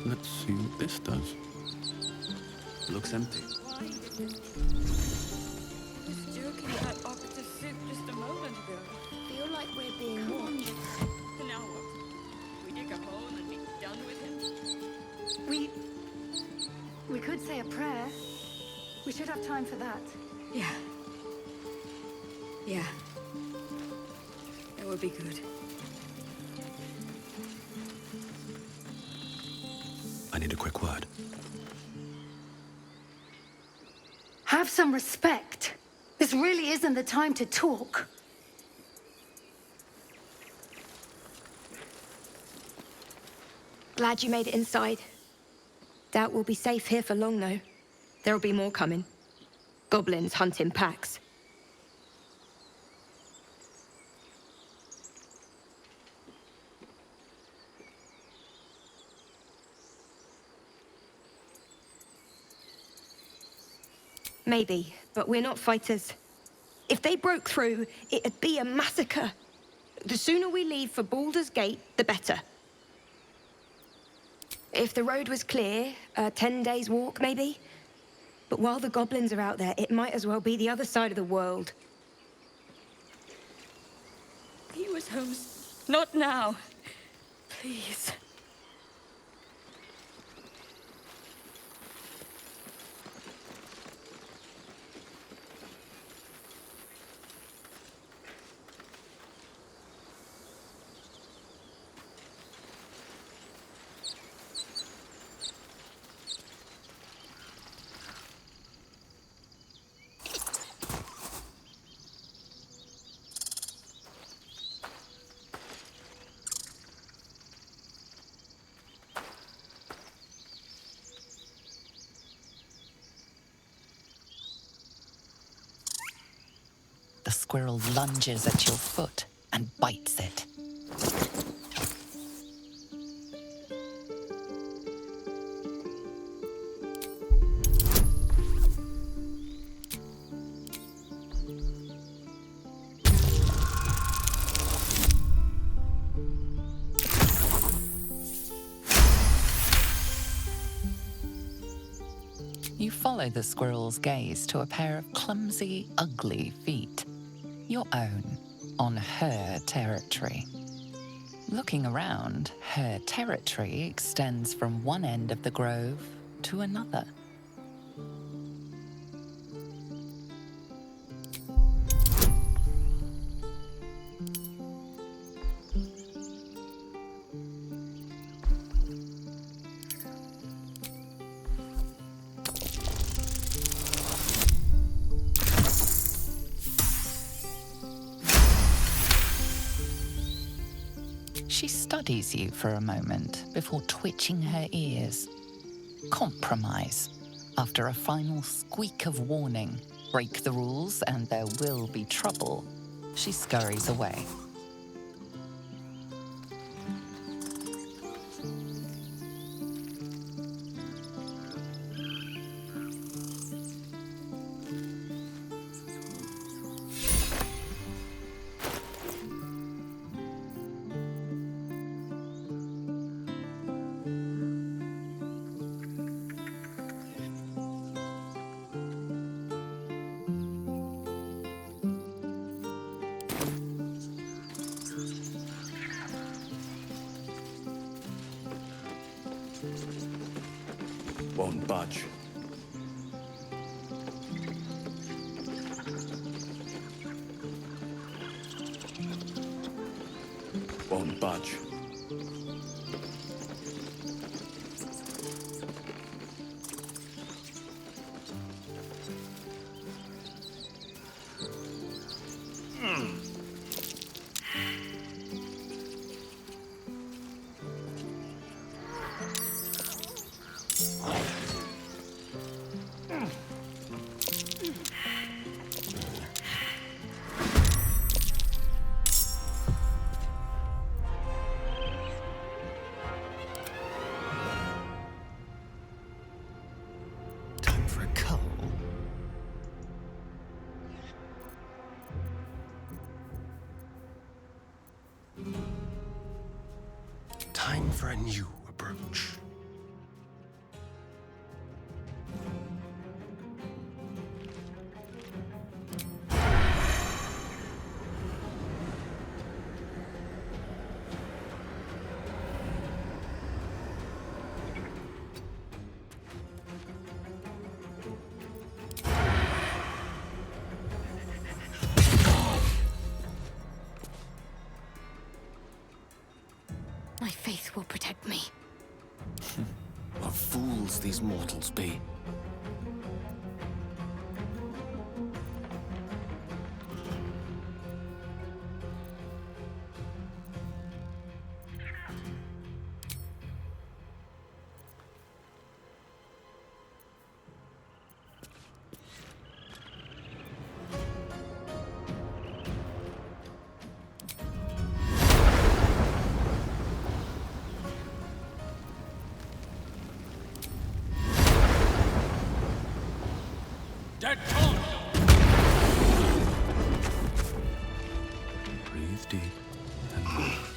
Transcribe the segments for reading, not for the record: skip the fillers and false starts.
Let's see what this does. Looks empty. Was joking about operative soup just a moment ago. Feel like we're being watched. Now what? We dig a hole and be done with him? We could say a prayer. We should have time for that. Yeah. Yeah. That would be good. I need a quick word. Have some respect. This really isn't the time to talk. Glad you made it inside. Doubt we'll be safe here for long, though. There'll be more coming. Goblins hunt in packs. Maybe, but we're not fighters. If they broke through, it'd be a massacre. The sooner we leave for Baldur's Gate, the better. If the road was clear, 10 days walk, maybe? But while the goblins are out there, it might as well be the other side of the world. He was home. Not now. Please. The squirrel lunges at your foot and bites it. You follow the squirrel's gaze to a pair of clumsy, ugly feet. Your own, on her territory. Looking around, her territory extends from one end of the grove to another. She studies you for a moment before twitching her ears. Compromise. After a final squeak of warning, break the rules and there will be trouble, she scurries away. Won't budge. Won't budge. Time for a cull. Time for a new approach. help me. What fools these mortals be. Breathe deep and move.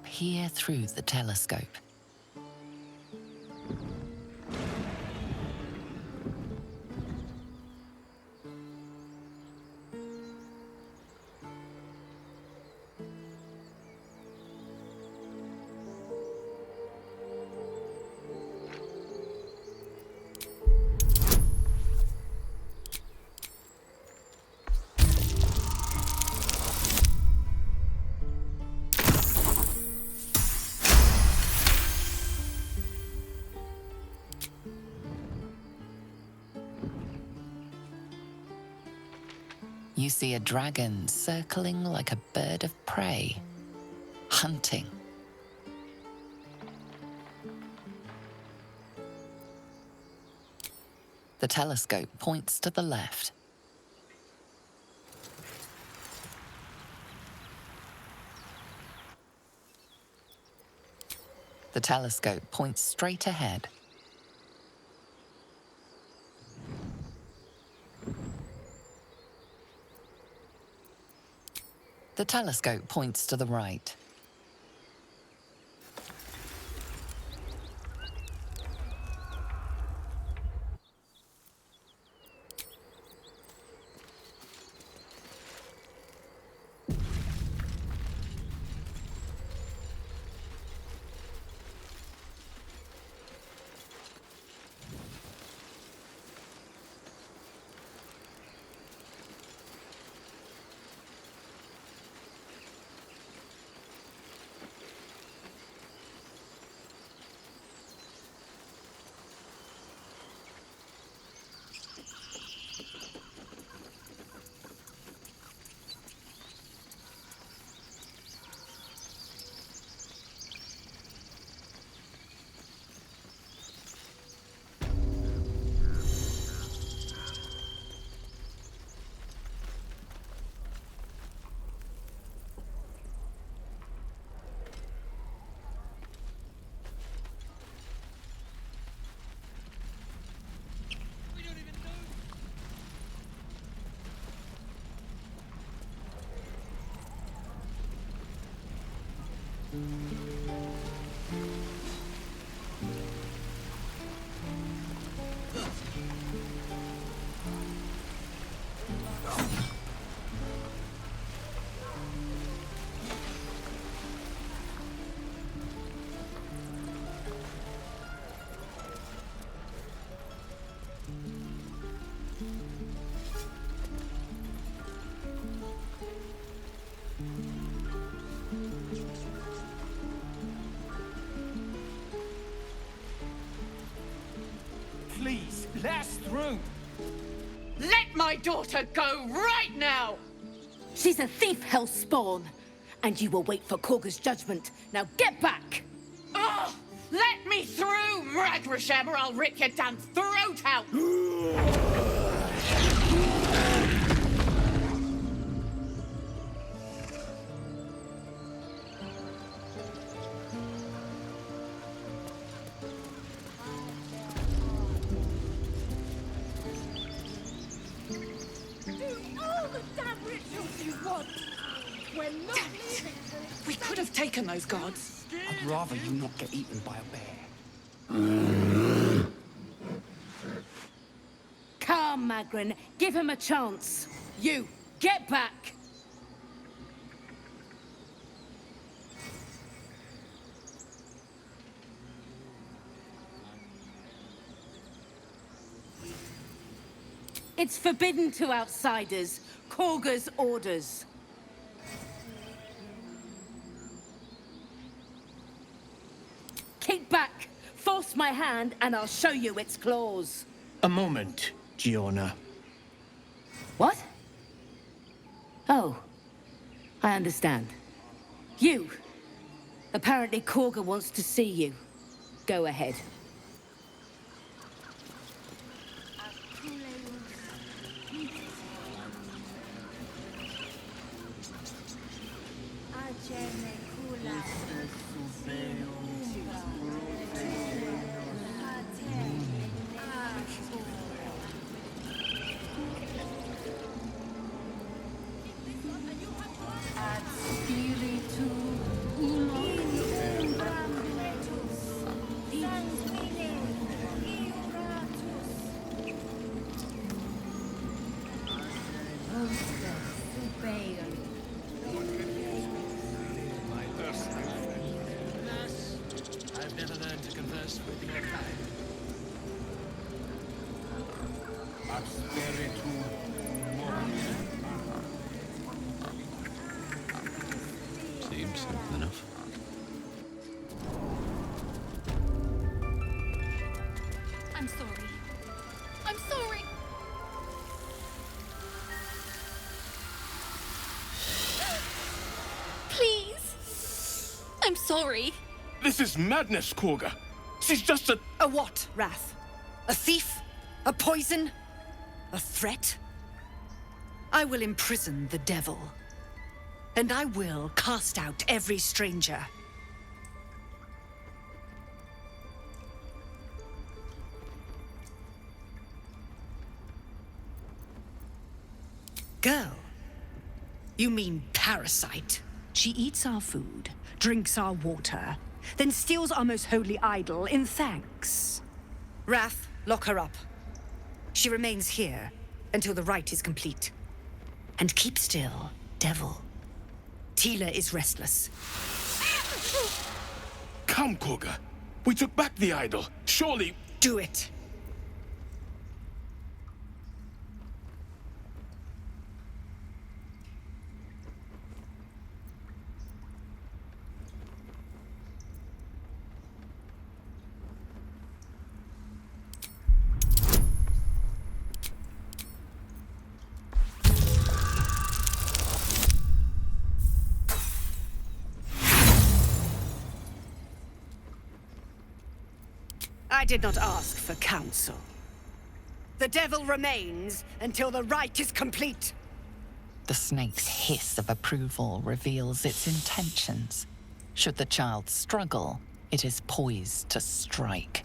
Peer through the telescope. You see a dragon circling like a bird of prey, hunting. The telescope points to the left. The telescope points straight ahead. The telescope points to the right. Please, let us through. Let my daughter go right now! She's a thief, hell spawn. And you will wait for Cougar's judgment. Now get back! Oh, let me through, Mragrashem, or I'll rip your damn throat out! Do all the damn rituals you want! We could have taken those guards. I'd rather you not get eaten by a bear. Calm, Magrin. Give him a chance. You, get back! It's forbidden to outsiders. Cougar's orders. Kick back, force my hand, and I'll show you its claws. A moment, Giona. What? Oh, I understand. You. Apparently Cougar wants to see you. Go ahead. I've never learned to converse with your kind. Seems simple enough. I'm sorry. I'm sorry. Please. I'm sorry. This is madness, Cougar. She's just a... A what, Wrath? A thief? A poison? A threat? I will imprison the devil. And I will cast out every stranger. Girl? You mean parasite? She eats our food, drinks our water, then steals our most holy idol in thanks. Wrath, lock her up. She remains here until the rite is complete. And keep still, devil. Tila is restless. Come, Cougar. We took back the idol. Surely... Do it. I did not ask for counsel. The devil remains until the rite is complete. The snake's hiss of approval reveals its intentions. Should the child struggle, it is poised to strike.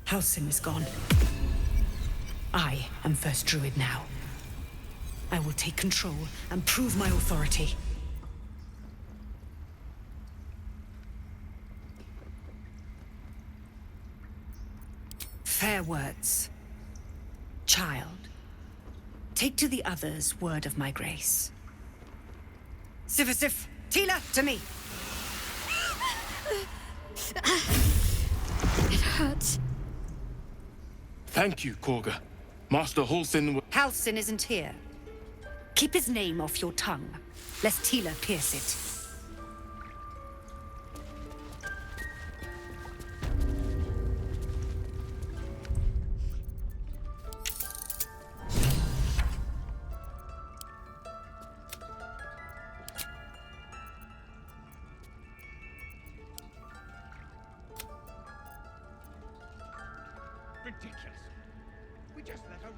Halsin is gone. I am first druid now. I will take control and prove my authority. Fair words. Child, take to the others word of my grace. Sifasif, Tila, to me! It hurts. Thank you, Cougar. Master Halsin... Halsin isn't here. Keep his name off your tongue, lest Tila pierce it.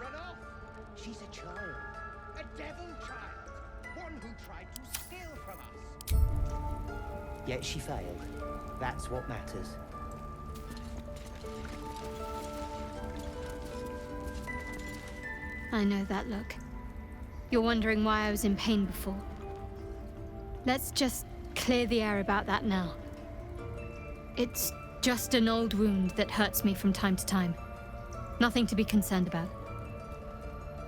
run off. She's a child. A devil child. One who tried to steal from us. Yet she failed. That's what matters. I know that look. You're wondering why I was in pain before. Let's just clear the air about that now. It's just an old wound that hurts me from time to time. Nothing to be concerned about.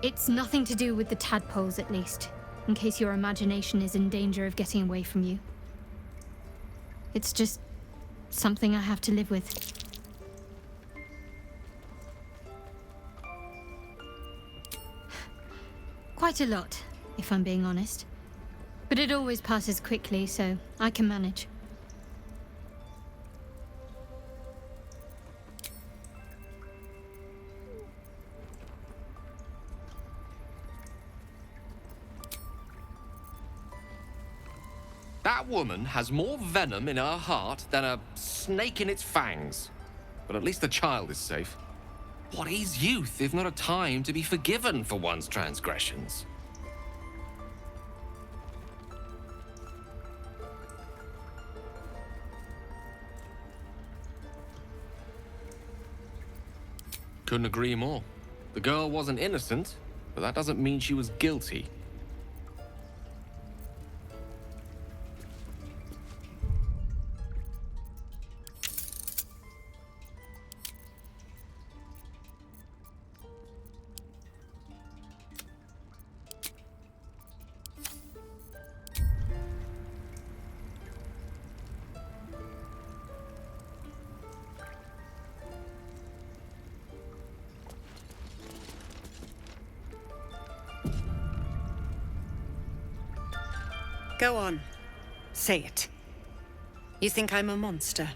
It's nothing to do with the tadpoles, at least, in case your imagination is in danger of getting away from you. It's just something I have to live with. Quite a lot, if I'm being honest. But it always passes quickly, so I can manage. That woman has more venom in her heart than a snake in its fangs. But at least the child is safe. What is youth if not a time to be forgiven for one's transgressions? Couldn't agree more. The girl wasn't innocent, but that doesn't mean she was guilty. Go on. Say it. You think I'm a monster?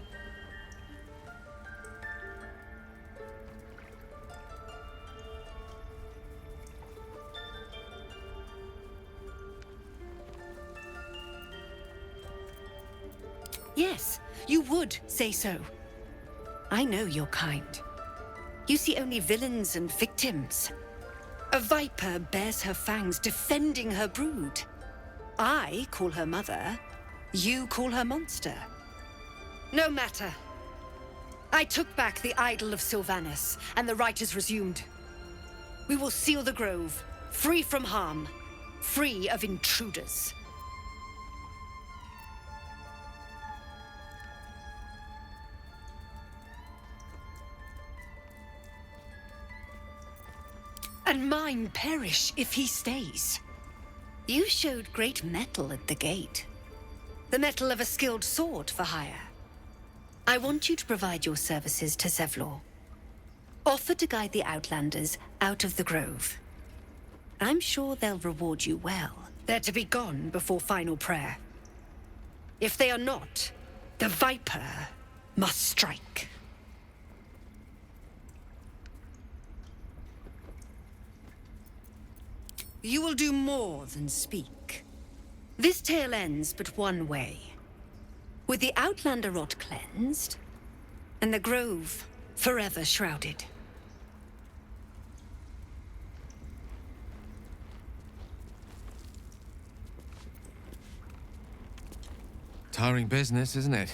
Yes, you would say so. I know your kind. You see only villains and victims. A viper bears her fangs defending her brood. I call her mother, you call her monster. No matter. I took back the idol of Sylvanus, and the rite is resumed. We will seal the grove, free from harm, free of intruders. And mine perish if he stays. You showed great mettle at the gate. The mettle of a skilled sword for hire. I want you to provide your services to Zevlor. Offer to guide the Outlanders out of the grove. I'm sure they'll reward you well. They're to be gone before final prayer. If they are not, the Viper must strike. You will do more than speak. This tale ends but one way. With the Outlander rot cleansed, and the grove forever shrouded. Tiring business, isn't it?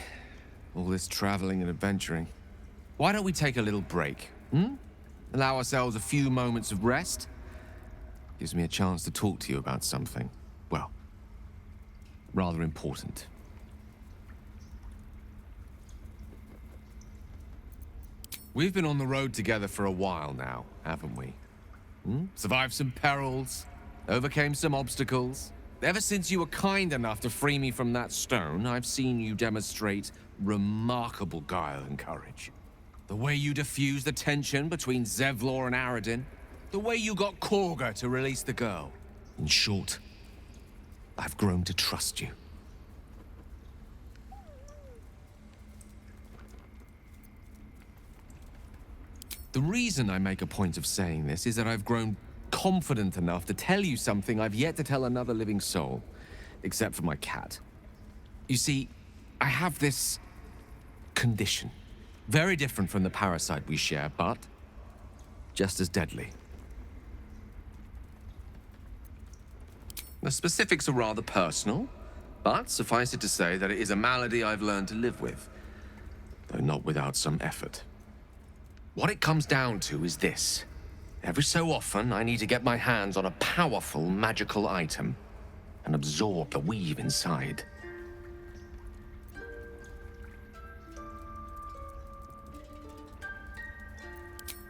All this traveling and adventuring. Why don't we take a little break, Allow ourselves a few moments of rest? Gives me a chance to talk to you about something, well, rather important. We've been on the road together for a while now, haven't we? Survived some perils, overcame some obstacles. Ever since you were kind enough to free me from that stone, I've seen you demonstrate remarkable guile and courage. The way you diffused the tension between Zevlor and Aradin. The way you got Cougar to release the girl. In short, I've grown to trust you. The reason I make a point of saying this is that I've grown confident enough to tell you something I've yet to tell another living soul, except for my cat. You see, I have this condition. Very different from the parasite we share, but just as deadly. The specifics are rather personal, but suffice it to say that it is a malady I've learned to live with, though not without some effort. What it comes down to is this. Every so often, I need to get my hands on a powerful magical item and absorb the weave inside.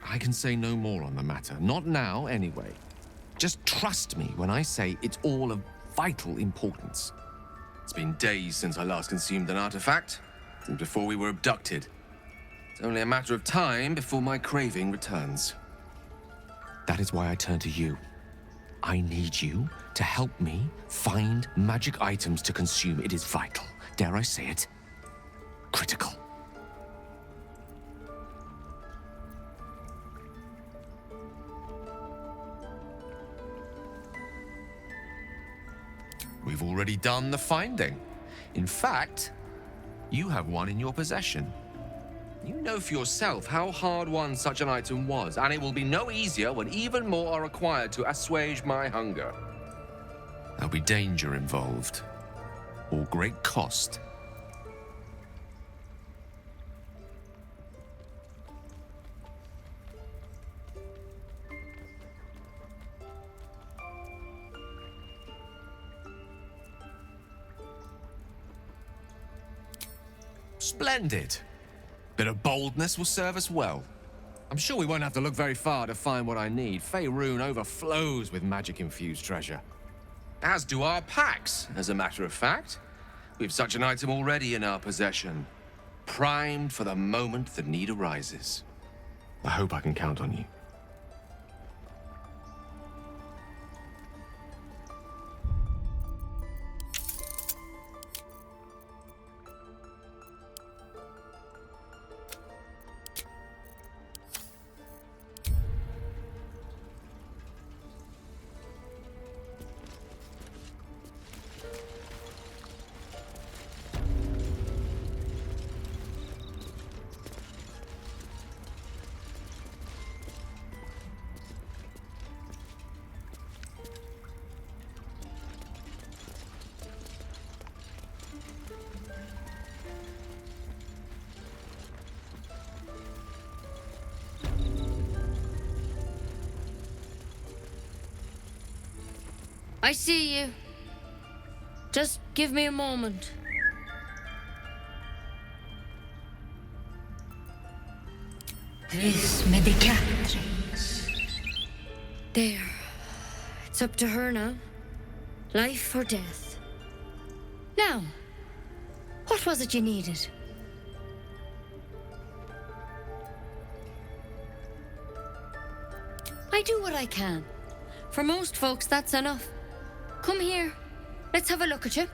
I can say no more on the matter. Not now, anyway. Just trust me when I say it's all of vital importance. It's been days since I last consumed an artifact, since before we were abducted. It's only a matter of time before my craving returns. That is why I turn to you. I need you to help me find magic items to consume. It is vital. Dare I say it? Critical. We've already done the finding. In fact, you have one in your possession. You know for yourself how hard-won such an item was, and it will be no easier when even more are required to assuage my hunger. There'll be danger involved, or great cost. Splendid. Bit of boldness will serve us well. I'm sure we won't have to look very far to find what I need. Faerun overflows with magic-infused treasure. As do our packs, as a matter of fact. We've such an item already in our possession. Primed for the moment the need arises. I hope I can count on you. I see you. Just give me a moment. This medicatrix. There. It's up to her now. Life or death. Now, what was it you needed? I do what I can. For most folks, that's enough. Come here. Let's have a look at you.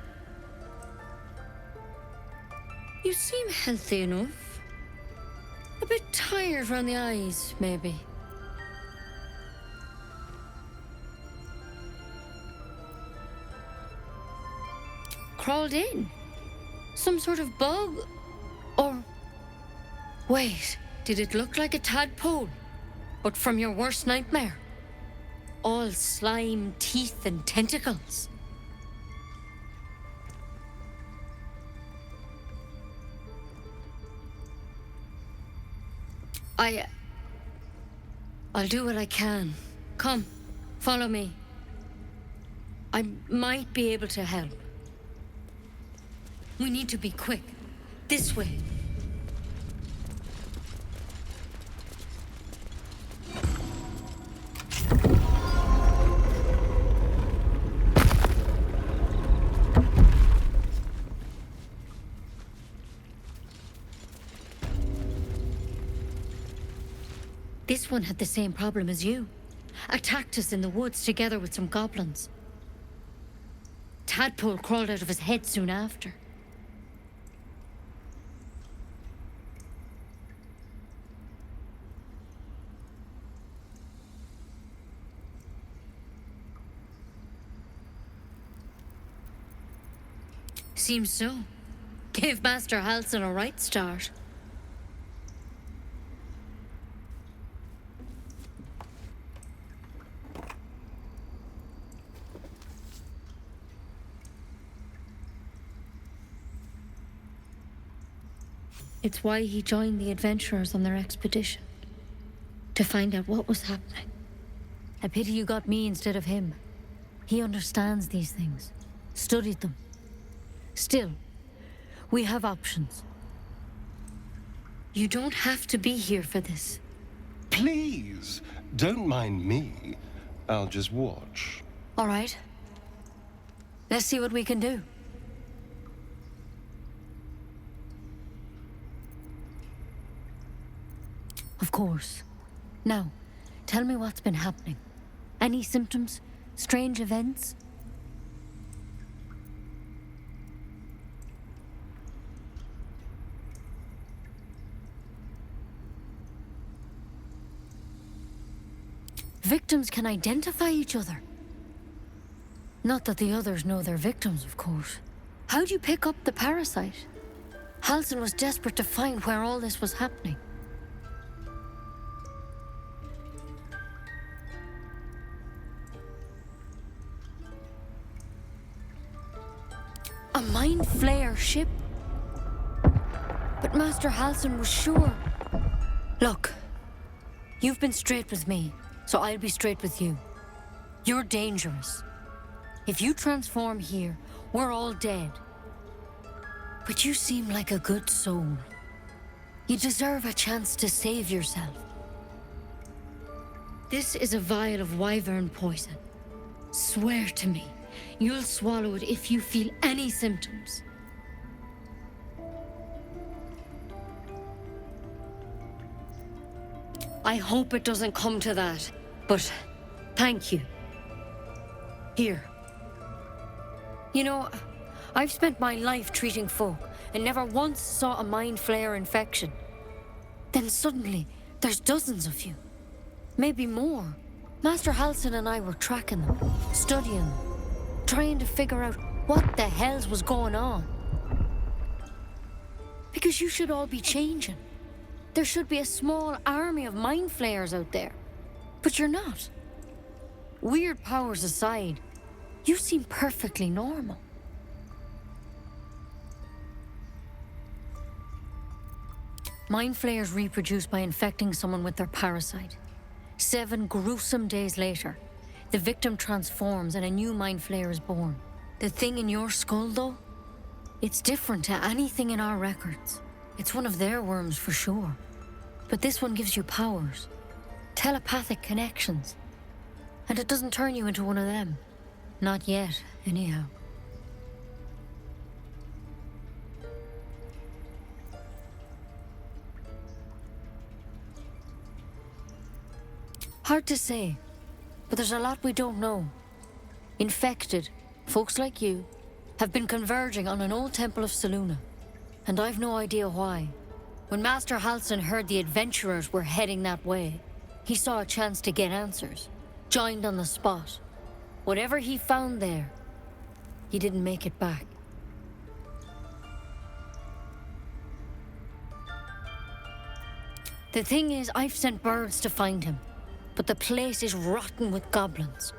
You seem healthy enough. A bit tired around the eyes, maybe. Crawled in? Some sort of bug? Or... Wait, did it look like a tadpole? But from your worst nightmare? All slime, teeth, and tentacles. I'll do what I can. Come, follow me. I might be able to help. We need to be quick. This way. This one had the same problem as you. Attacked us in the woods together with some goblins. Tadpole crawled out of his head soon after. Seems so. Gave Master Halsin a right start. It's why he joined the adventurers on their expedition. To find out what was happening. A pity you got me instead of him. He understands these things. Studied them. Still, we have options. You don't have to be here for this. Please, don't mind me. I'll just watch. All right. Let's see what we can do. Of course. Now, tell me what's been happening. Any symptoms? Strange events? Victims can identify each other. Not that the others know they're victims, of course. How'd you pick up the parasite? Halsin was desperate to find where all this was happening. A mind flayer ship? But Master Halsin was sure. Look, you've been straight with me, so I'll be straight with you. You're dangerous. If you transform here, we're all dead. But you seem like a good soul. You deserve a chance to save yourself. This is a vial of wyvern poison. Swear to me, you'll swallow it if you feel any symptoms. I hope it doesn't come to that, but thank you. Here. You know, I've spent my life treating folk and never once saw a mind flayer infection. Then suddenly, there's dozens of you. Maybe more. Master Halsin and I were tracking them, studying them, trying to figure out what the hells was going on. Because you should all be changing. There should be a small army of mind flayers out there. But you're not. Weird powers aside, you seem perfectly normal. Mind flayers reproduce by infecting someone with their parasite. 7 gruesome days later, the victim transforms and a new mind flayer is born. The thing in your skull, though, it's different to anything in our records. It's one of their worms for sure. But this one gives you powers, telepathic connections. And it doesn't turn you into one of them. Not yet, anyhow. Hard to say, but there's a lot we don't know. Infected, folks like you, have been converging on an old temple of Selûne, and I've no idea why. When Master Halsin heard the adventurers were heading that way, he saw a chance to get answers, joined on the spot. Whatever he found there, he didn't make it back. The thing is, I've sent birds to find him, but the place is rotten with goblins.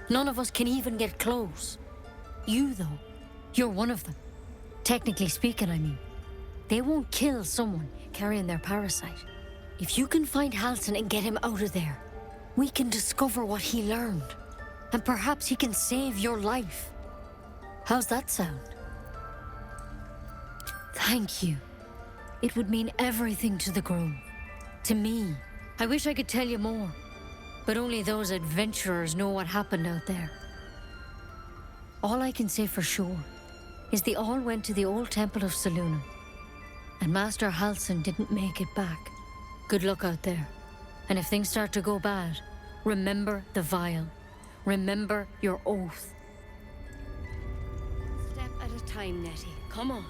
None of us can even get close. You, though, you're one of them. Technically speaking, I mean. They won't kill someone carrying their parasite. If you can find Halsin and get him out of there, we can discover what he learned. And perhaps he can save your life. How's that sound? Thank you. It would mean everything to the Grove. To me. I wish I could tell you more. But only those adventurers know what happened out there. All I can say for sure is they all went to the old temple of Selûne. And Master Halsin didn't make it back. Good luck out there. And if things start to go bad, remember the vial. Remember your oath. Step at a time, Nettie. Come on.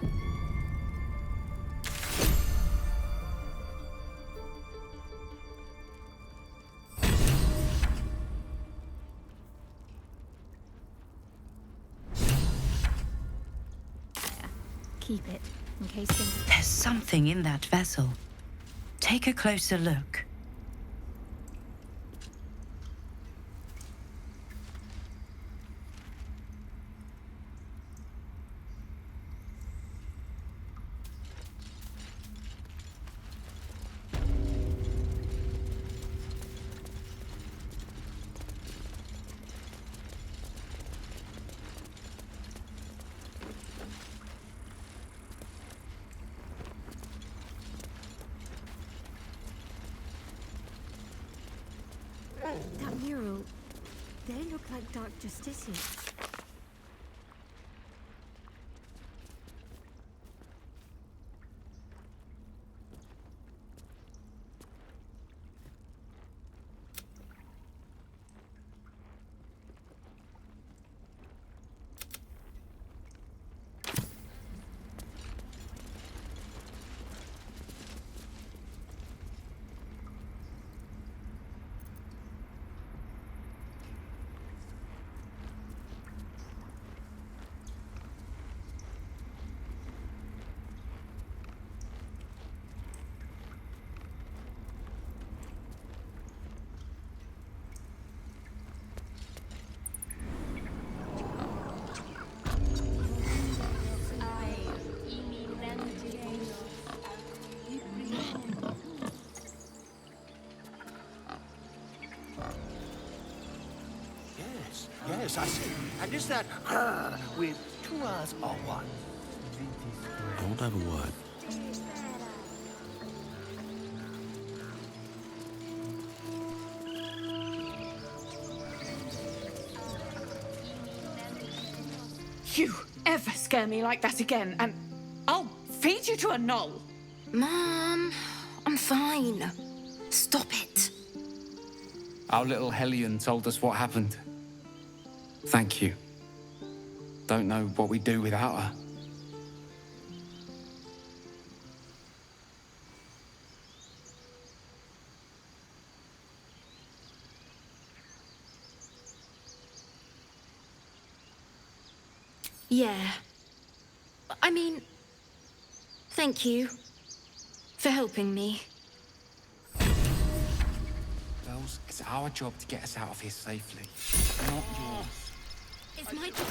Keep it, in case things... There's something in that vessel. Take a closer look. That mural, they look like Dark Justicians. Yes, I see. And is that with 2 R's or 1? Don't have a word. You ever scare me like that again, and I'll feed you to a knoll. Mom, I'm fine. Stop it. Our little Hellion told us what happened. Thank you. Don't know what we'd do without her. Yeah. I mean, thank you for helping me. Girls, it's our job to get us out of here safely, not yours. It's my job.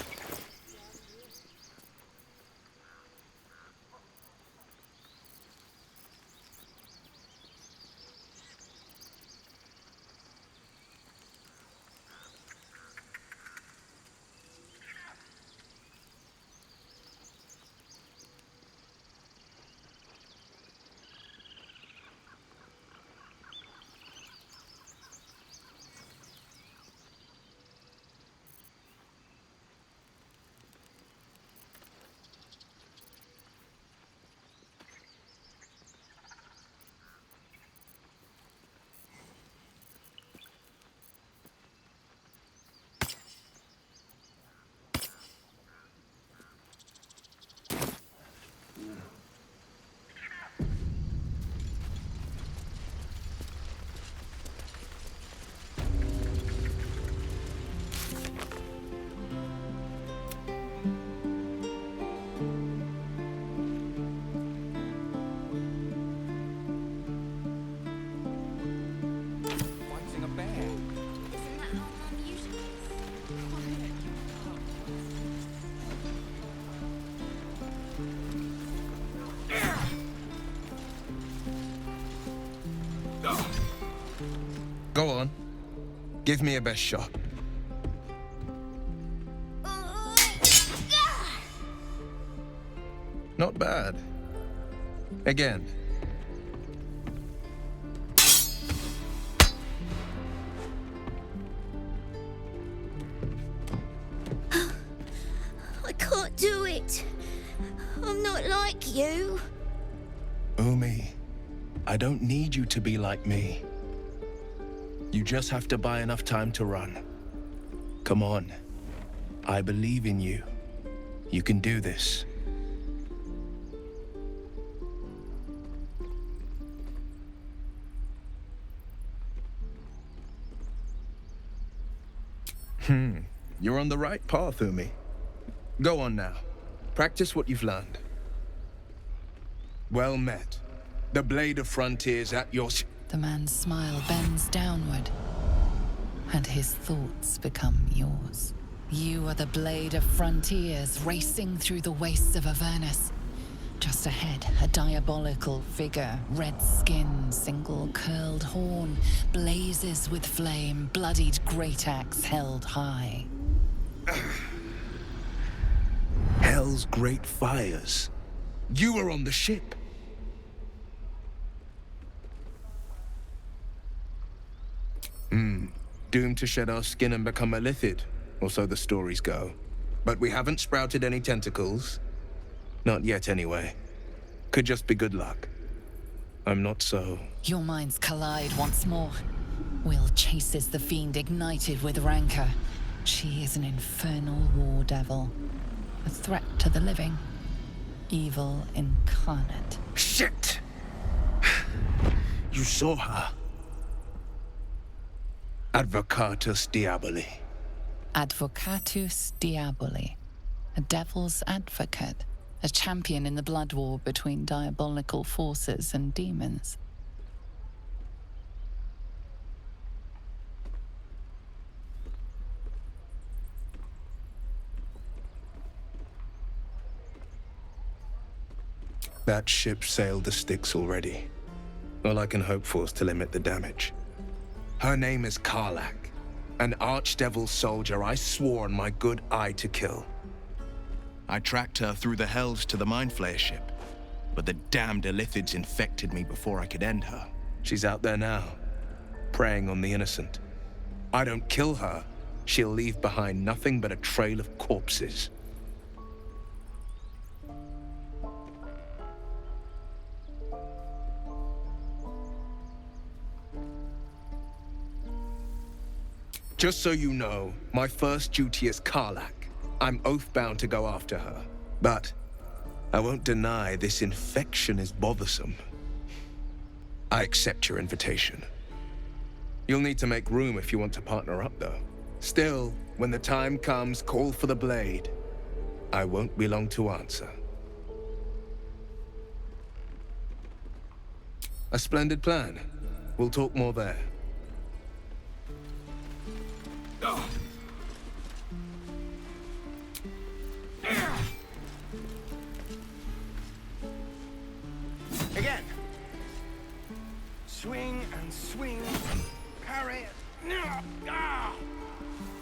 Go on. Give me a best shot. Not bad. Again. I can't do it. I'm not like you. Umi, I don't need you to be like me. You just have to buy enough time to run. Come on. I believe in you. You can do this. You're on the right path, Umi. Go on now. Practice what you've learned. Well met. The blade of frontiers at your... The man's smile bends downward, and his thoughts become yours. You are the blade of frontiers racing through the wastes of Avernus. Just ahead, a diabolical figure, red skin, single curled horn, blazes with flame, bloodied great axe held high. Hell's great fires. You were on the ship. doomed to shed our skin and become a lithid, or so the stories go. But we haven't sprouted any tentacles. Not yet, anyway. Could just be good luck. I'm not so... Your minds collide once more. Will chases the fiend ignited with rancor. She is an infernal war devil. A threat to the living. Evil incarnate. Shit! You saw her. Advocatus Diaboli. Advocatus Diaboli. A devil's advocate. A champion in the blood war between diabolical forces and demons. That ship sailed the Styx already. All I can hope for is to limit the damage. Her name is Karlach, an archdevil soldier I swore on my good eye to kill. I tracked her through the hells to the Mind Flayer ship, but the damned Illithids infected me before I could end her. She's out there now, preying on the innocent. I don't kill her, she'll leave behind nothing but a trail of corpses. Just so you know, my first duty is Karlach. I'm oath-bound to go after her. But I won't deny this infection is bothersome. I accept your invitation. You'll need to make room if you want to partner up, though. Still, when the time comes, call for the blade. I won't be long to answer. A splendid plan. We'll talk more there. Again. Swing and swing. Parry.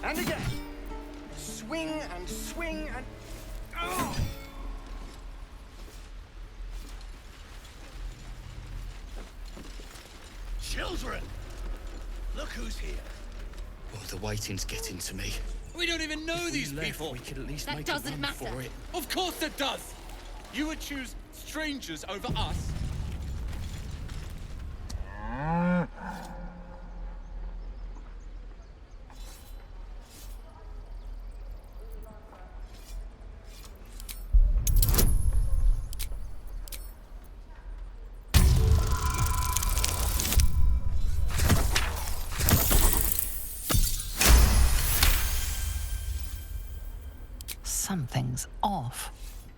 And again. Swing and swing and... Children! Look who's here. Oh, the waiting's getting to me. We don't even know these people. We could at least That make doesn't a run matter. for it. Of course it does. You would choose strangers over us. Something's off.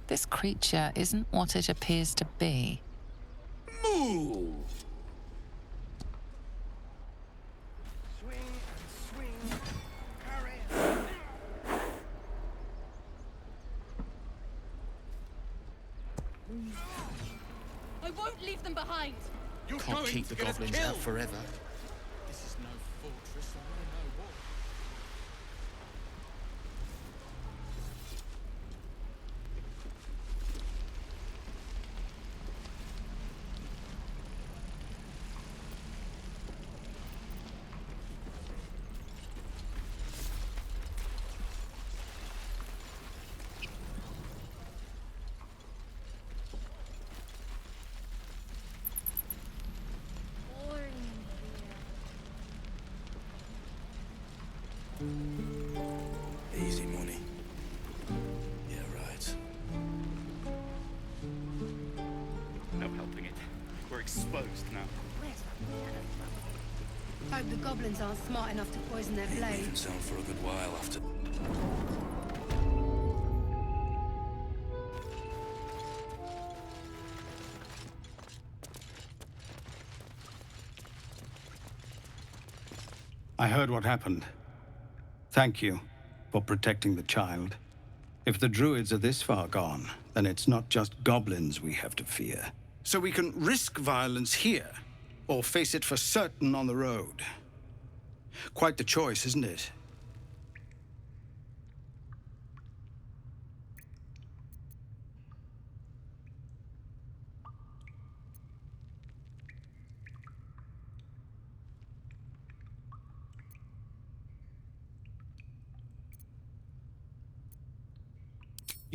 This creature isn't what it appears to be. Move! Swing and swing. Parry. I won't leave them behind. You're Can't going keep to the get us goblins killed. out forever. This is no fortress or no war. Easy money. Yeah, right. No helping it. We're exposed now. Hope the goblins aren't smart enough to poison their Ain't blade. leaving town for a good while after. I heard what happened. Thank you for protecting the child. If the druids are this far gone, then it's not just goblins we have to fear. So we can risk violence here, or face it for certain on the road. Quite the choice, isn't it?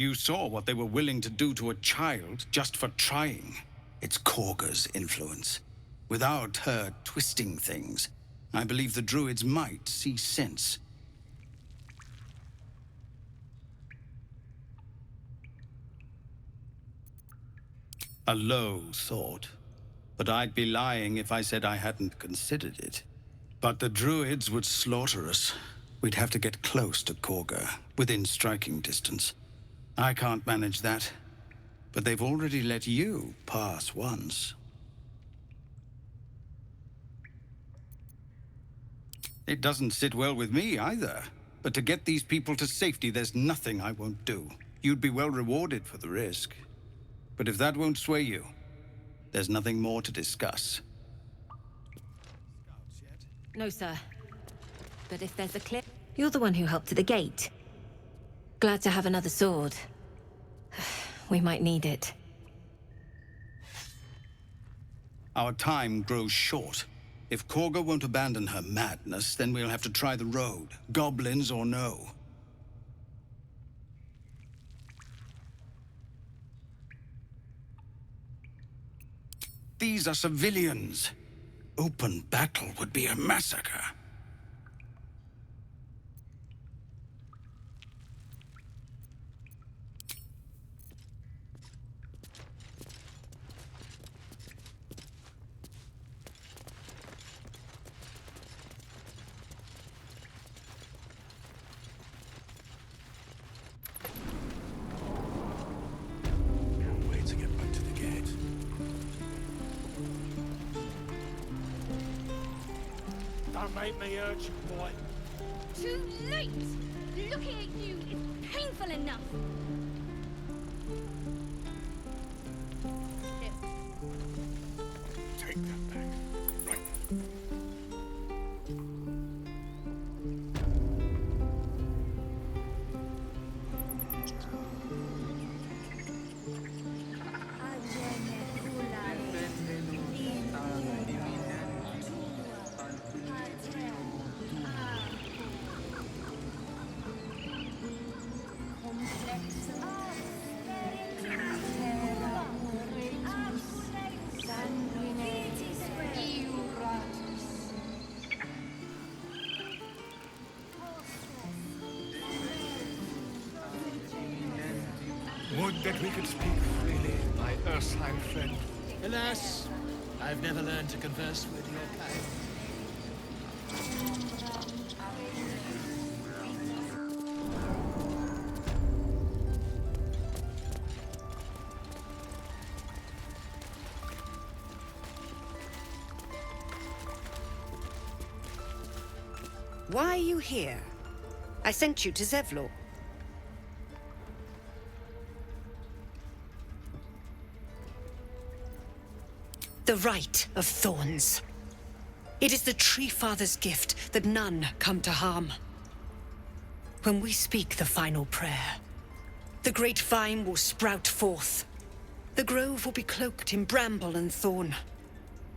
You saw what they were willing to do to a child just for trying. It's Cougar's influence. Without her twisting things, I believe the druids might see sense. A low thought. But I'd be lying if I said I hadn't considered it. But the druids would slaughter us. We'd have to get close to Cougar, within striking distance. I can't manage that. But they've already let you pass once. It doesn't sit well with me either. But to get these people to safety, there's nothing I won't do. You'd be well rewarded for the risk. But if that won't sway you, there's nothing more to discuss. No, sir. But if there's a clip... You're the one who helped to the gate. Glad to have another sword. We might need it. Our time grows short. If Cougar won't abandon her madness, then we'll have to try the road, goblins or no. These are civilians. Open battle would be a massacre. Can't wait to get back to the gate. Don't make me hurt you, boy. Too late! Looking at you is painful enough. Take that back. Right. Would that we could speak freely, my Ursine friend. Alas, I've never learned to converse with your kind. Why are you here? I sent you to Zevlor. The right of thorns. It is the Tree Father's gift that none come to harm. When we speak the final prayer, the great vine will sprout forth. The grove will be cloaked in bramble and thorn.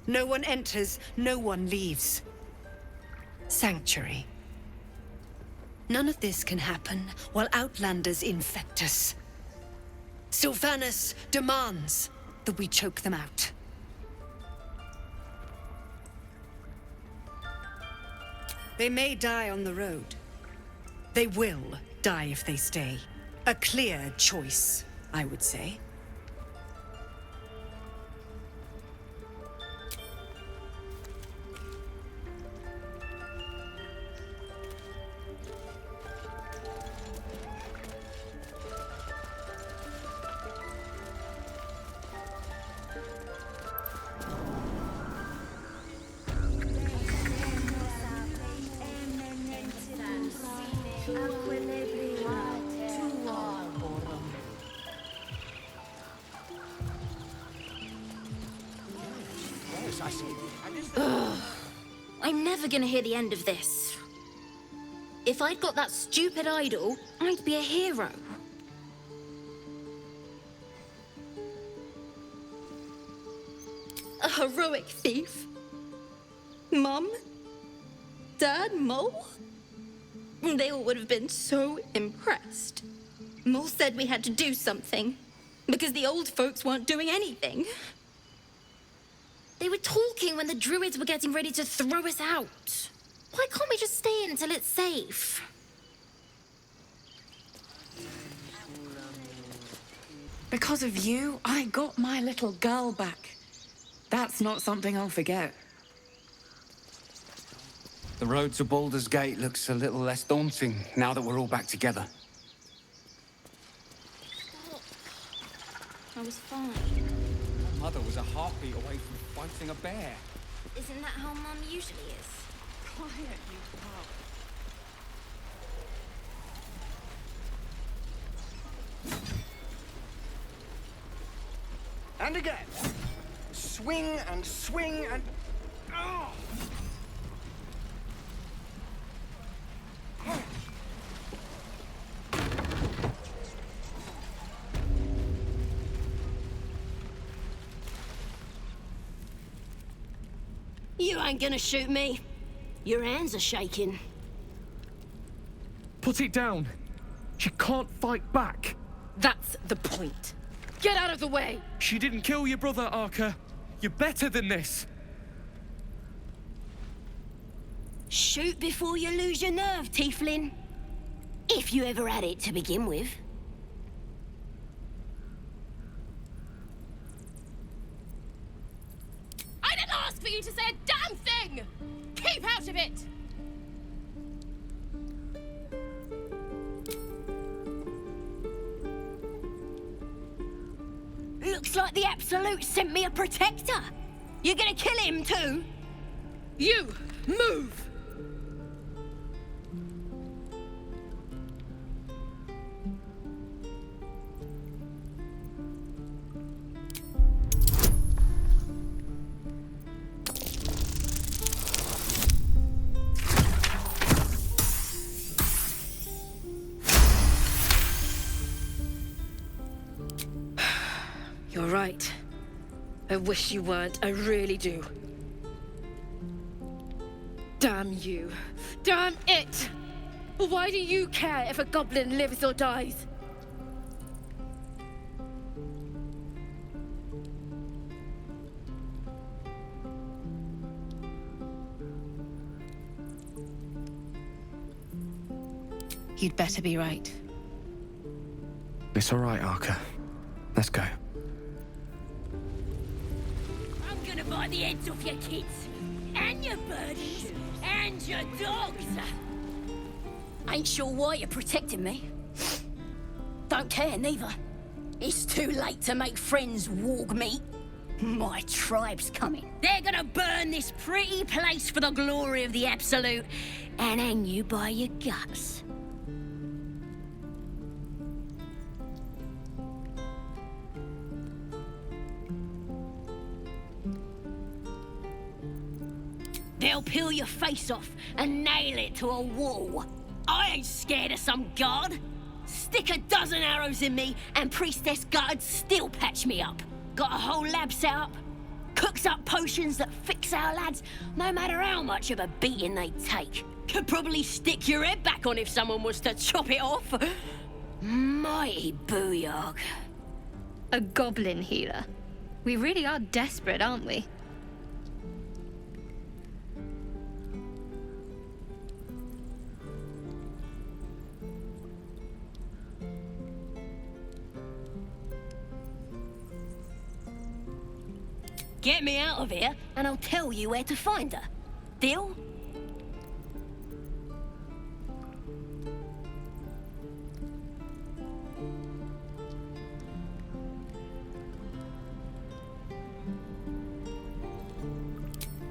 No one enters, no one leaves. Sanctuary. None of this can happen while Outlanders infect us. Sylvanus demands that we choke them out. They may die on the road. They will die if they stay. A clear choice, I would say. Ugh. I'm never gonna hear the end of this. If I'd got that stupid idol, I'd be a hero. A heroic thief? Mum? Dad? Mole? They all would have been so impressed. Mole said we had to do something, because the old folks weren't doing anything. They were talking when the druids were getting ready to throw us out. Why can't we just stay in until it's safe? Because of you, I got my little girl back. That's not something I'll forget. The road to Baldur's Gate looks a little less daunting now that we're all back together. Stop. I was fine. My mother was a heartbeat away from fighting a bear. Isn't that how Mum usually is? Quiet, you pup. And again. Swing and swing and... Oh! You ain't gonna shoot me. Your hands are shaking. Put it down. She can't fight back. That's the point. Get out of the way! She didn't kill your brother, Arca. You're better than this. Shoot before you lose your nerve, Tiefling. If you ever had it to begin with. I didn't ask for you to say a damn thing! Keep out of it! Looks like the Absolute sent me a protector. You're gonna kill him too? You, move! You're right. I wish you weren't. I really do. Damn you. Damn it! Why do you care if a goblin lives or dies? You'd better be right. It's all right, Arca. Let's go. I'm gonna buy the heads off your kids, and your birdies, and your dogs. Ain't sure why you're protecting me. Don't care, neither. It's too late to make friends, warg meat. My tribe's coming. They're gonna burn this pretty place for the glory of the Absolute, and hang you by your guts. They'll peel your face off and nail it to a wall. I ain't scared of some guard. Stick a dozen arrows in me and Priestess guards still patch me up. Got a whole lab set up. Cooks up potions that fix our lads, no matter how much of a beating they take. Could probably stick your head back on if someone was to chop it off. Mighty booyog. A goblin healer. We really are desperate, aren't we? Get me out of here, and I'll tell you where to find her. Deal?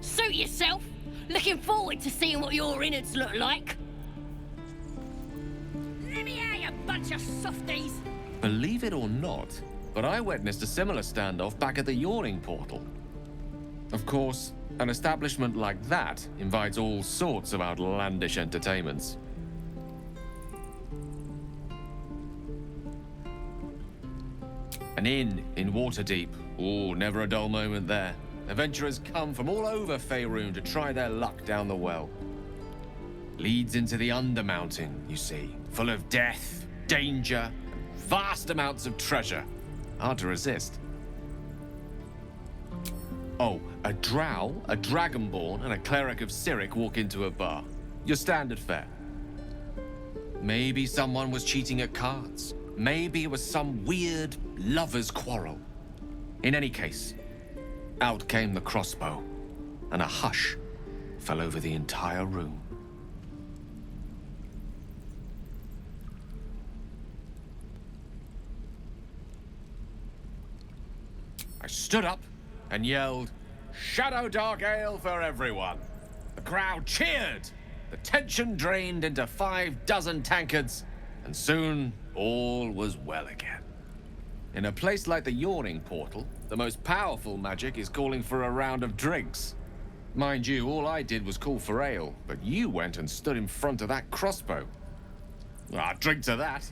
Suit yourself. Looking forward to seeing what your innards look like. Let me out, you bunch of softies. Believe it or not, but I witnessed a similar standoff back at the Yawning Portal. Of course, an establishment like that invites all sorts of outlandish entertainments. An inn in Waterdeep. Oh, never a dull moment there. Adventurers come from all over Faerun to try their luck down the well. Leads into the Undermountain, you see, full of death, danger, and vast amounts of treasure. Hard to resist. Oh, a drow, a dragonborn, and a cleric of Cyric walk into a bar. Your standard fare. Maybe someone was cheating at cards. Maybe it was some weird lover's quarrel. In any case, out came the crossbow, and a hush fell over the entire room. I stood up and yelled, "Shadow Dark Ale for everyone!" The crowd cheered. The tension drained into 6 tankards, and soon all was well again. In a place like the Yawning Portal, the most powerful magic is calling for a round of drinks. Mind you, all I did was call for ale, but you went and stood in front of that crossbow. I'll drink to that.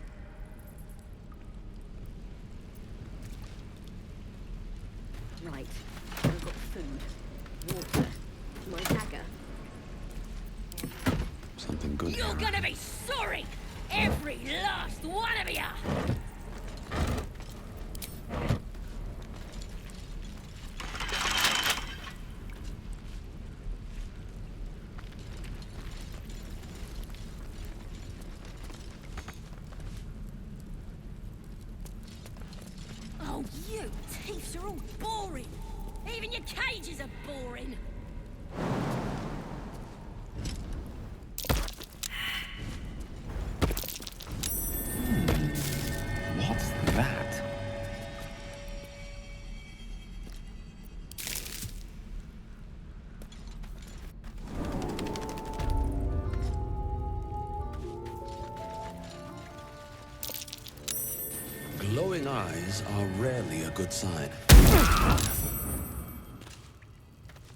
Right. I've got food, water, my dagger. Something good. You're gonna be sorry! Every last one of you! Oh, you thieves are all boring! Even your cages are boring! What's that? Glowing eyes are rarely a good sign.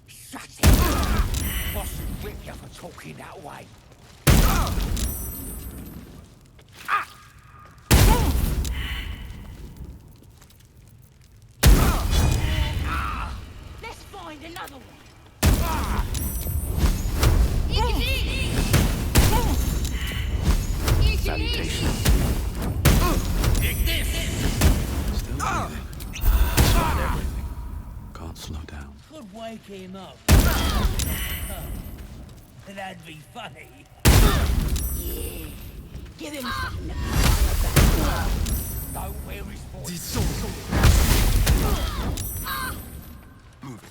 Shut it! Boss will whip you for talking that way. Let's find another one! Salutations. Dig this! Still breathing. Stopped everything. Can't slow down. Could wake him up. That'd be funny. Yeah. Give him something to fire about. Don't wear his voice. Moving.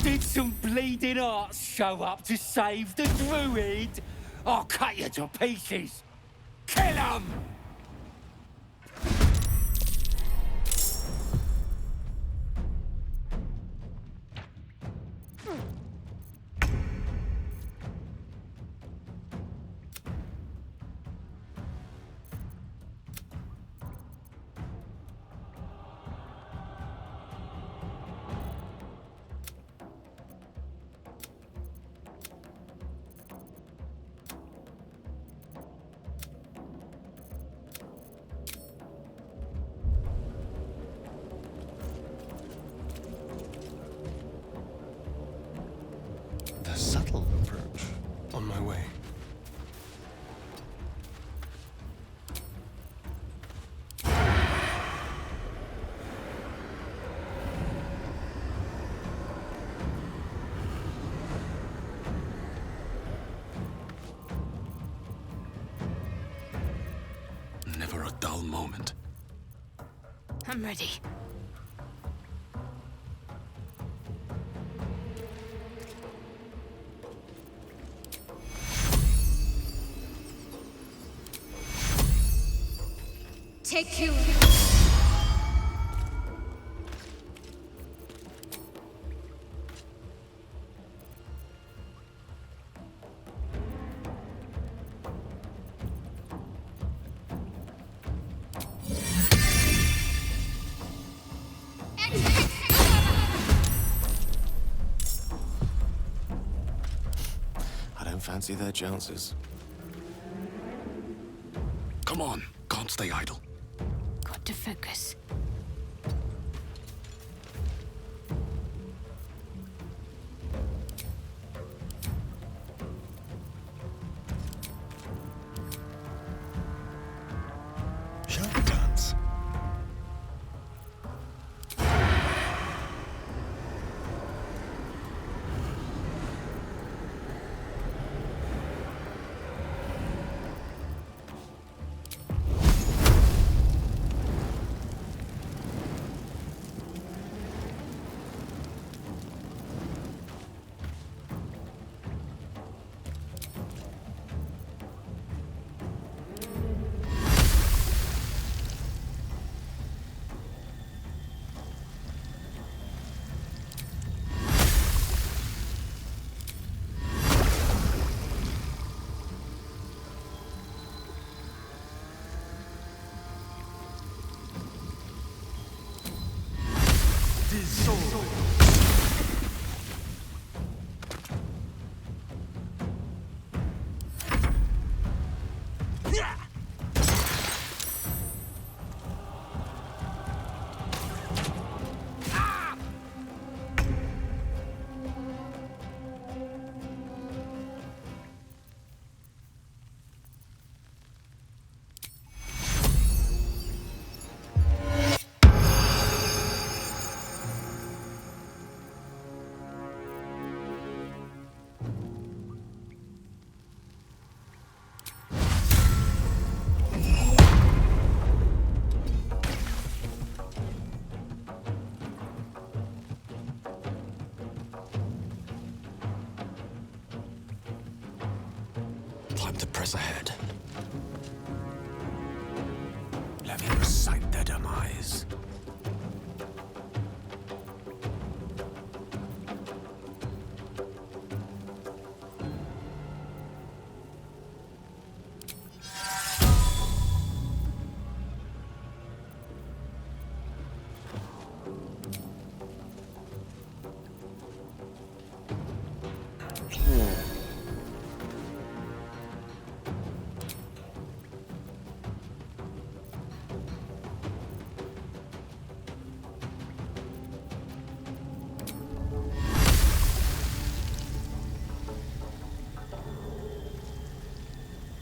Did some bleeding arts show up to save the druid? I'll cut you to pieces. Kill him! The subtle approach. On my way. Never a dull moment. I'm ready. Take you. I don't fancy their chances. Come on, can't stay idle. Got to focus. sword. Time to press ahead. Let me recite their demise.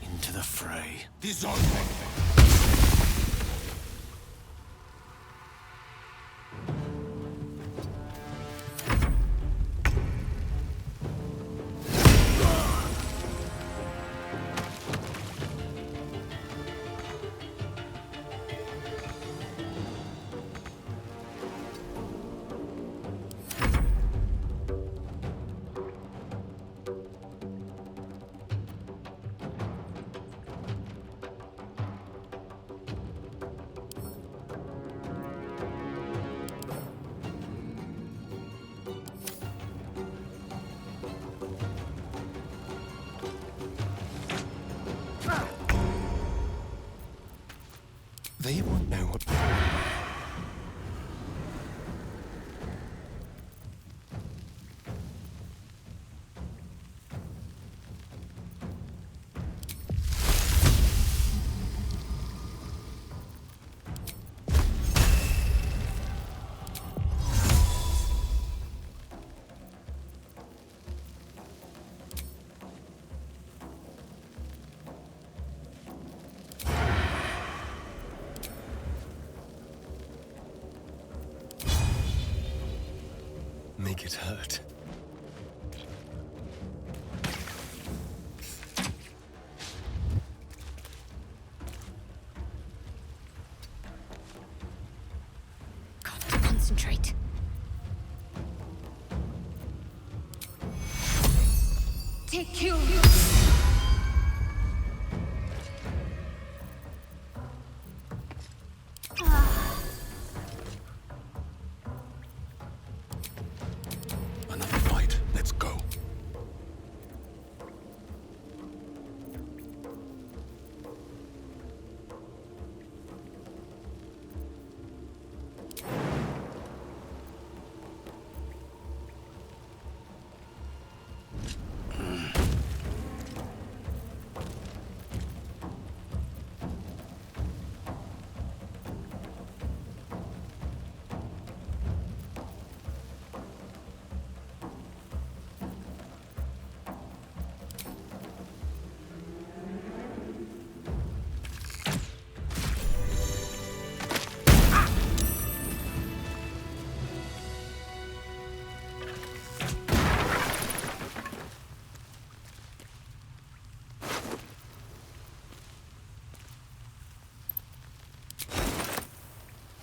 Into the fray. Dissolve. They won't know what... Make it hurt. Got to concentrate. Take you. Another fight. Let's go.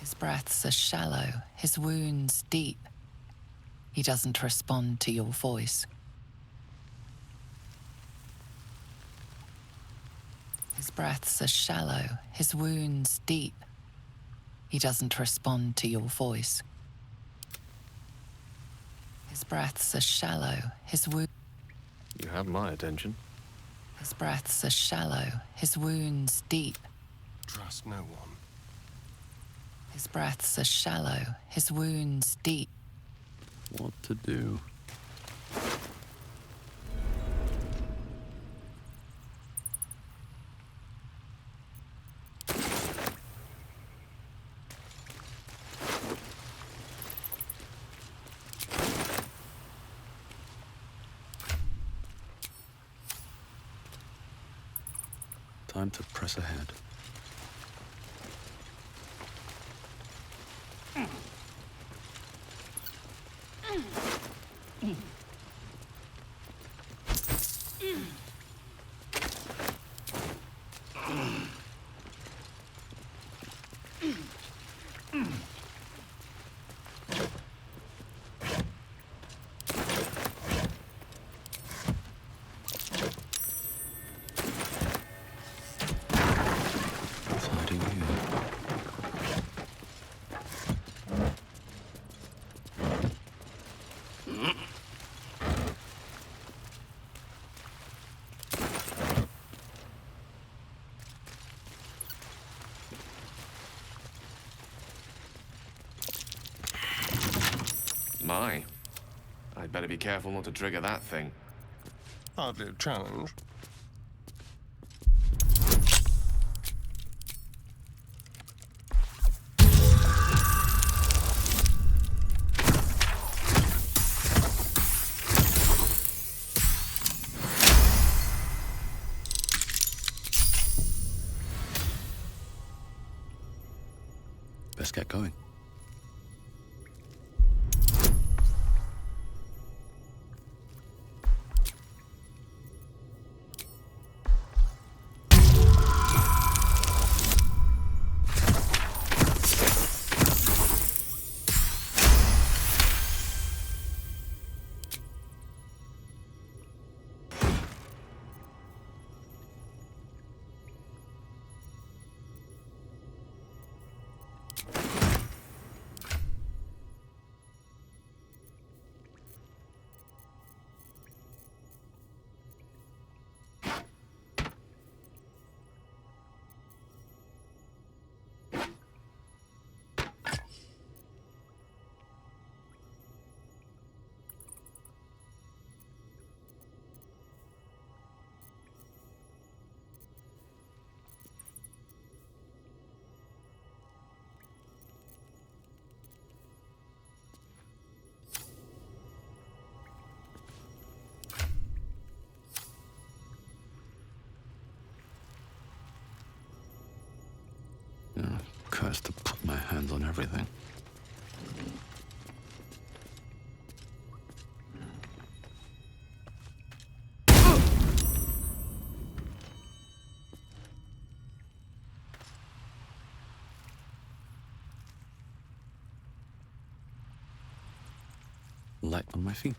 His breaths are shallow, his wounds deep. He doesn't respond to your voice. His breaths are shallow, his wounds deep. He doesn't respond to your voice. His breaths are shallow, his wounds... You have my attention. His breaths are shallow, his wounds deep. Trust no one. His breaths are shallow, his wounds deep. What to do? Time to press ahead. My. I'd better be careful not to trigger that thing. Hardly a challenge. Best get going. Curse to put my hands on everything. Light on my feet.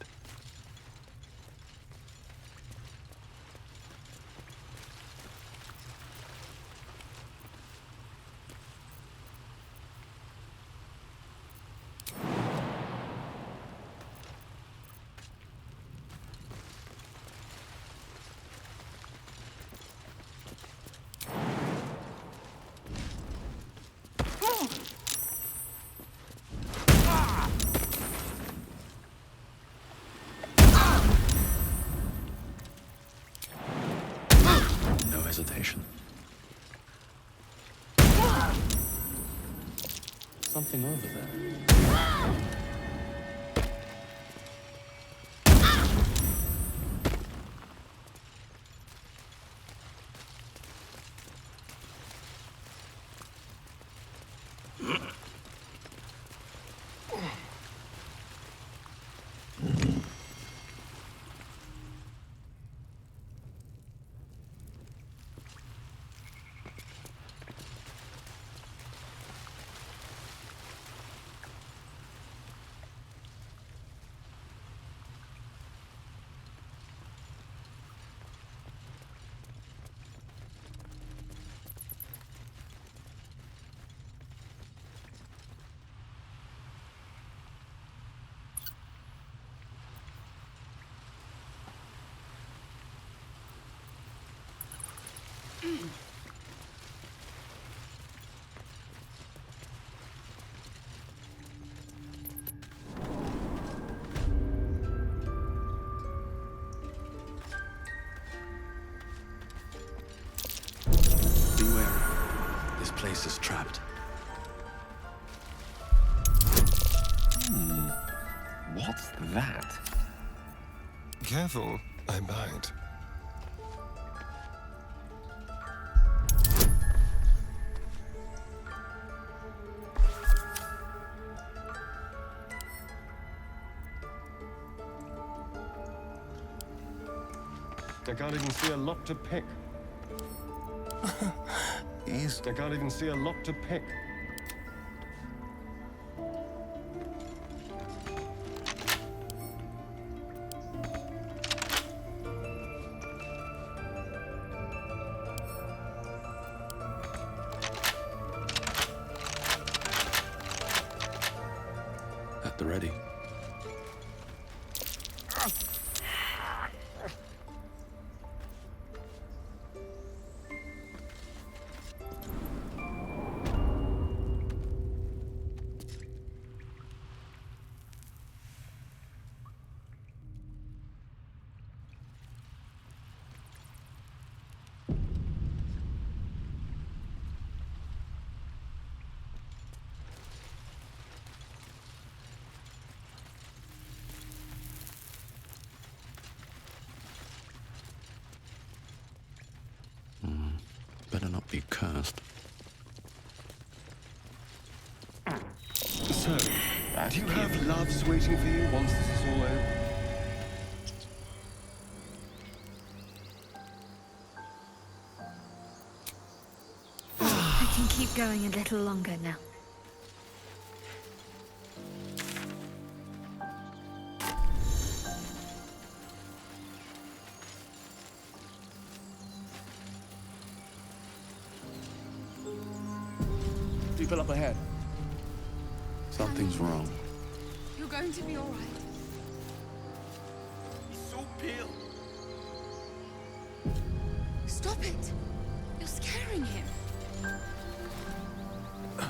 Hesitation. Something over there. This place is trapped. What's that? Careful, I bite. I can't even see a lot to pick. East. I can't even see a lot to pick. At the ready. Better not be cursed. So, do you have loves waiting for you once this is all over? I can keep going a little longer now. People up ahead. Something's wrong. You're going to be all right. He's so pale. Stop it. You're scaring him.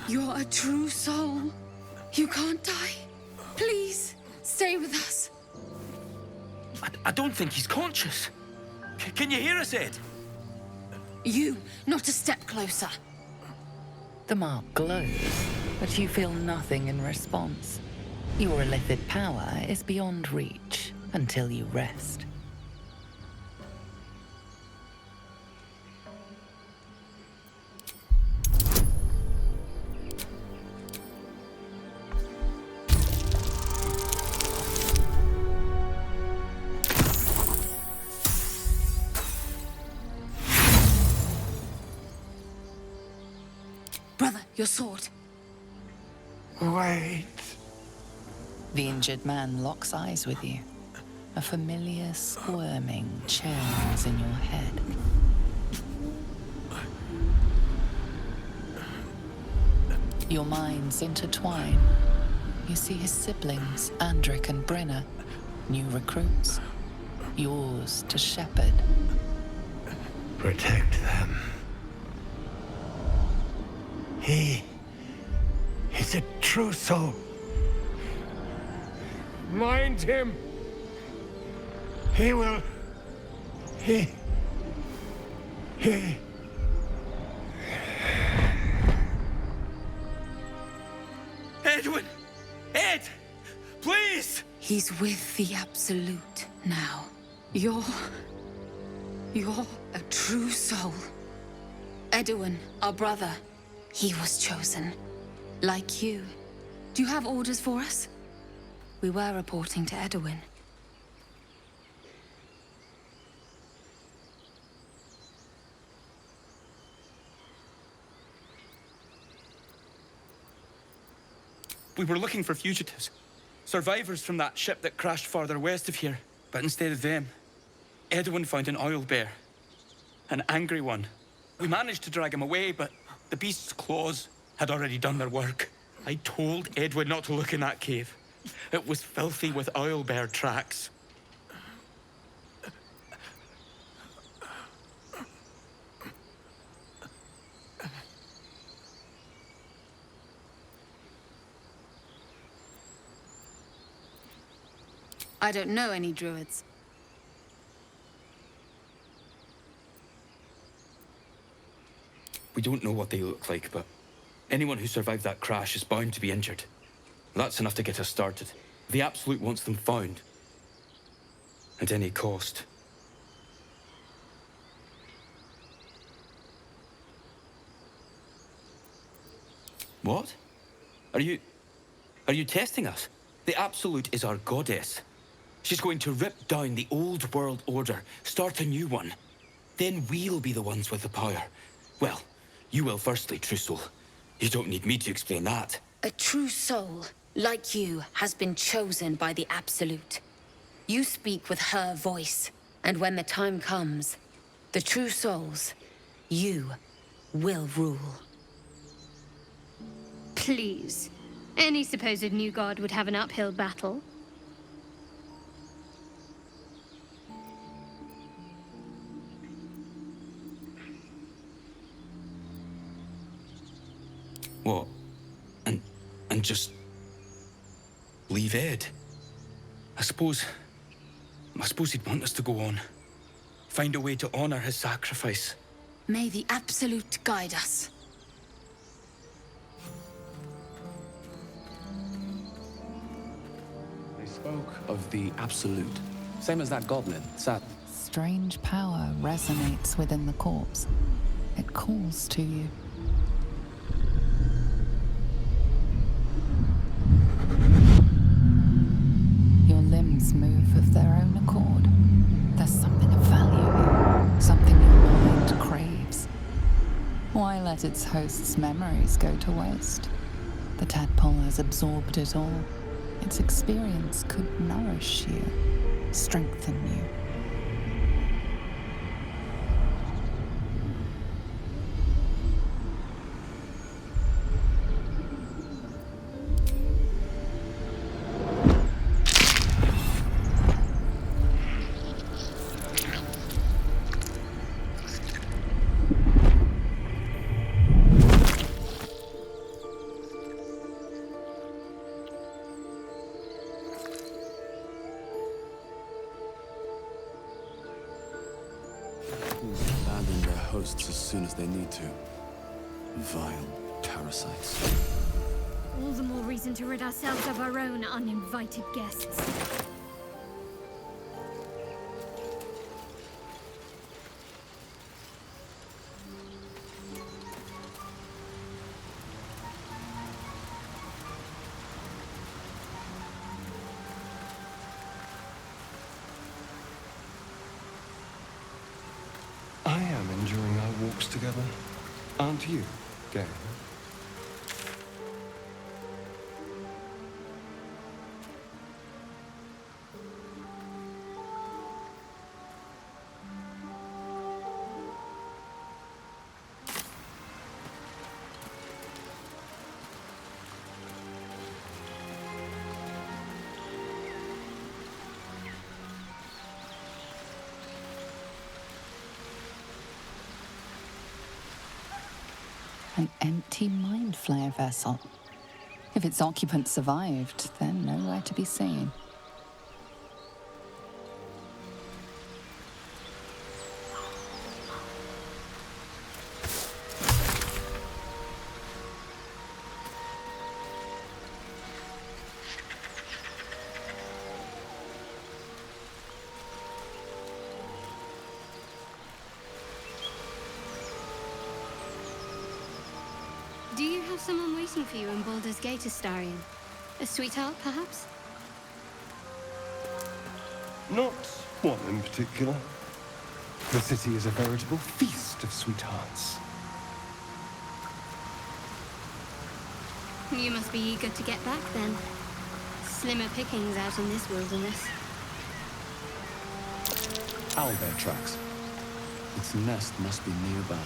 You're a true soul. You can't die. Please, stay with us. I don't think he's conscious. Can you hear us, Ed? You, not a step closer. The mark glows, but you feel nothing in response. Your illithid power is beyond reach until you rest. Brother, your sword. Wait. The injured man locks eyes with you. A familiar squirming churns in your head. Your minds intertwine. You see his siblings, Andric and Brenna, new recruits, yours to shepherd. Protect them. He is a true soul. Mind him. He will. He. Edwin! Ed! Please! He's with the Absolute now. You're a true soul. Edwin, our brother, he was chosen. Like you. Do you have orders for us? We were reporting to Edwin. We were looking for fugitives. Survivors from that ship that crashed farther west of here. But instead of them, Edwin found an oil bear. An angry one. We managed to drag him away, but the beast's claws had already done their work. I told Edwin not to look in that cave. It was filthy with oil bear tracks. I don't know any druids. We don't know what they look like, but anyone who survived that crash is bound to be injured. That's enough to get us started. The Absolute wants them found. At any cost. What? Are you testing us? The Absolute is our goddess. She's going to rip down the old world order, start a new one. Then we'll be the ones with the power. Well, you will firstly, true soul. You don't need me to explain that. A true soul, like you, has been chosen by the Absolute. You speak with her voice, and when the time comes, the true souls, you will rule. Please. Any supposed new god would have an uphill battle. What? And just leave Ed? I suppose he'd want us to go on. Find a way to honor his sacrifice. May the Absolute guide us. They spoke of the Absolute. Same as that goblin, Sat. Strange power resonates within the corpse. It calls to you. Your limbs move of their own accord. There's something of value, something your mind craves. Why let its host's memories go to waste? The tadpole has absorbed it all. Its experience could nourish you, strengthen you. Abandon their hosts as soon as they need to. Vile parasites. All the more reason to rid ourselves of our own uninvited guests. I am enjoying our walks together. Aren't you, Gary? An empty mind flayer vessel. If its occupant survived, they're nowhere to be seen. Do you have someone waiting for you in Baldur's Gate, Astarion? A sweetheart, perhaps? Not one in particular. The city is a veritable feast of sweethearts. You must be eager to get back, then. Slimmer pickings out in this wilderness. Owlbear tracks. Its nest must be nearby.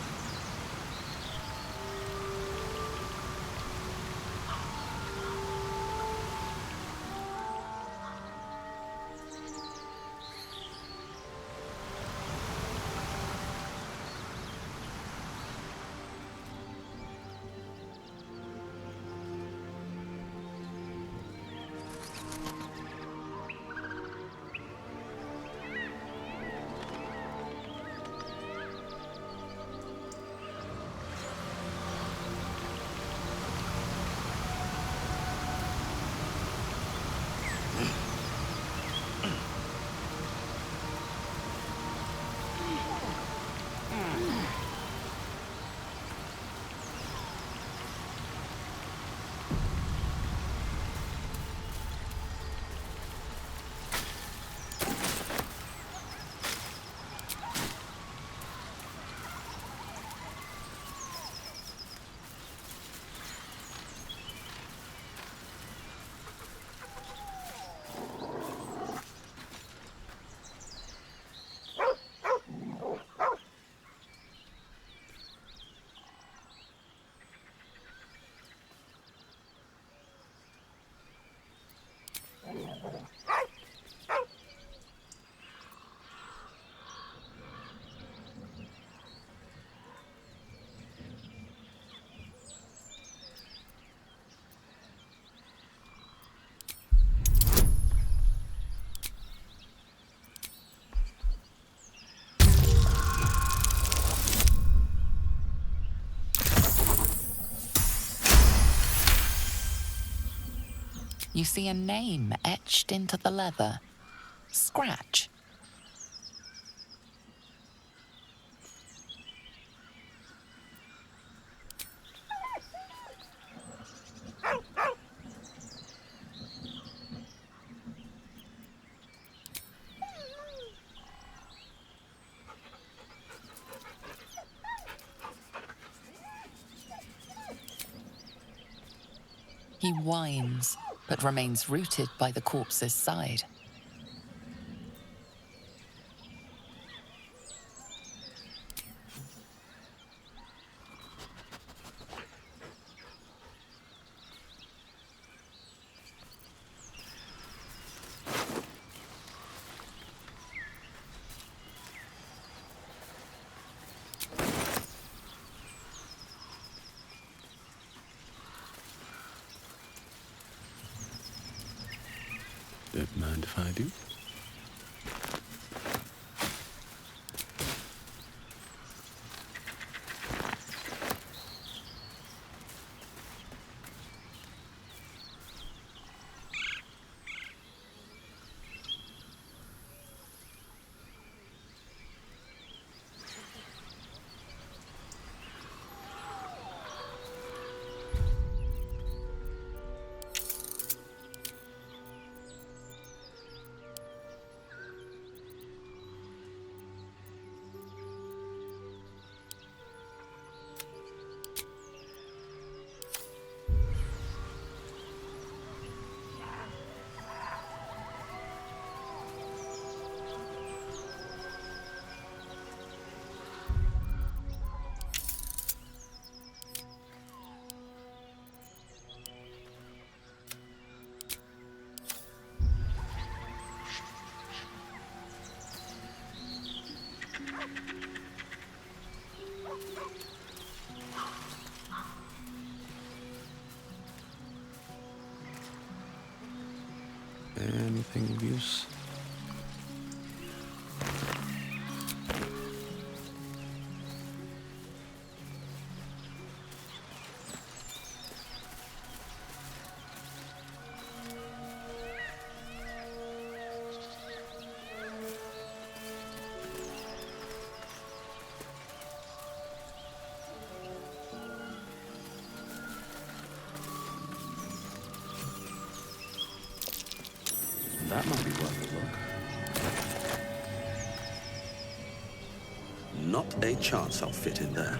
You see a name etched into the leather. Scratch. He whines, but remains rooted by the corpse's side. Don't mind if I do. Anything of use? That might be worth a look. Not a chance I'll fit in there.